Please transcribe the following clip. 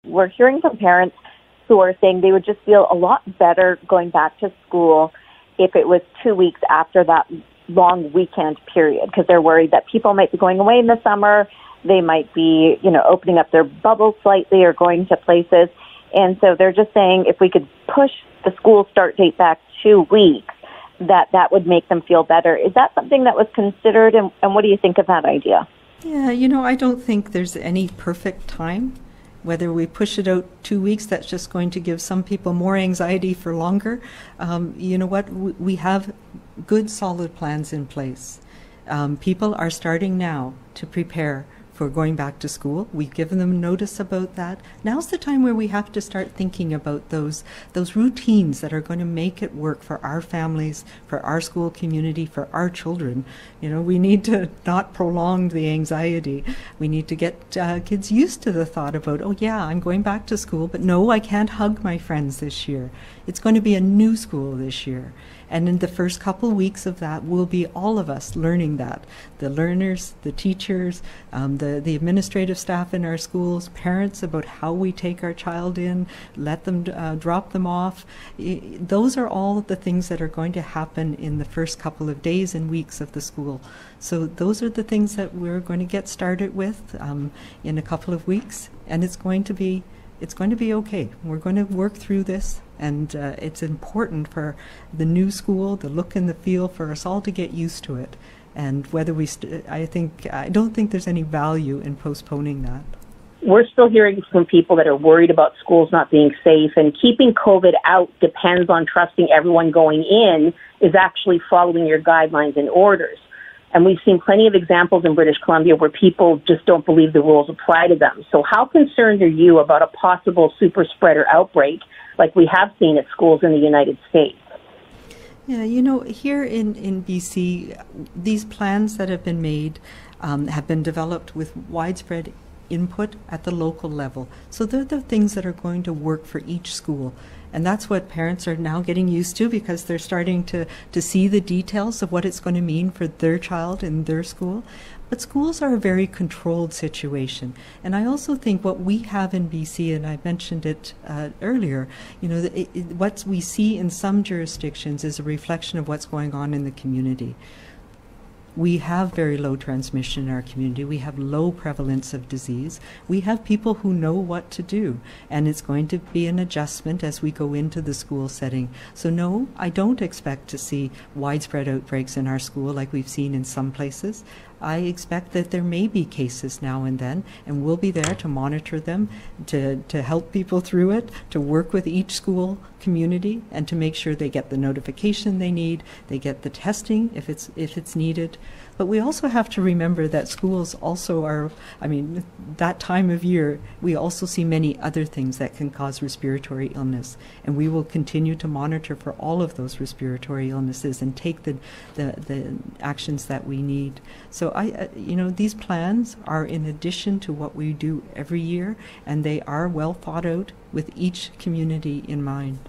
we're hearing from parents who are saying they would just feel a lot better going back to school if it was 2 weeks after that long weekend period, because they're worried that people might be going away in the summer. They might be, opening up their bubble slightly or going to places. And so they're just saying if we could push the school start date back 2 weeks, that would make them feel better. Is that something that was considered, and what do you think of that idea? Yeah, I don't think there's any perfect time. Whether we push it out 2 weeks, that's just going to give some people more anxiety for longer. You know what? We have good, solid plans in place. People are starting now to prepare for going back to school. We've given them notice about that. Now's the time where we have to start thinking about those routines that are going to make it work for our families, for our school community, for our children. We need to not prolong the anxiety. We need to get kids used to the thought about, oh yeah, I'm going back to school, but no, I can't hug my friends this year. It's going to be a new school this year. And in the first couple weeks of that, will be all of us learning that. The learners, the teachers, the administrative staff in our schools, parents, about how we take our child in, let them drop them off. Those are all the things that are going to happen in the first couple of days and weeks of the school. So those are the things that we're going to get started with in a couple of weeks, and it's going to be okay. We're going to work through this, and it's important for the new school, the look and the feel, for us all to get used to it. And whether I don't think there's any value in postponing that. We're still hearing from people that are worried about schools not being safe, and keeping COVID out depends on trusting everyone going in is actually following your guidelines and orders. And we've seen plenty of examples in British Columbia where people just don't believe the rules apply to them. So how concerned are you about a possible super spreader outbreak like we have seen at schools in the United States? Yeah, here in BC, these plans that have been made have been developed with widespread input at the local level. So they're the things that are going to work for each school. And that's what parents are now getting used to, because they're starting to see the details of what it's going to mean for their child in their school. But schools are a very controlled situation. And I also think what we have in BC, and I mentioned it earlier, what we see in some jurisdictions is a reflection of what's going on in the community. We have very low transmission in our community. We have low prevalence of disease. We have people who know what to do, and it's going to be an adjustment as we go into the school setting. So no, I don't expect to see widespread outbreaks in our school like we've seen in some places. I expect that there may be cases now and then, and we'll be there to monitor them, to help people through it, to work with each school community, and to make sure they get the notification they need, they get the testing if it's needed. But we also have to remember that schools also are, that time of year, we also see many other things that can cause respiratory illness. And we will continue to monitor for all of those respiratory illnesses and take the actions that we need. So these plans are in addition to what we do every year, and they are well thought out with each community in mind.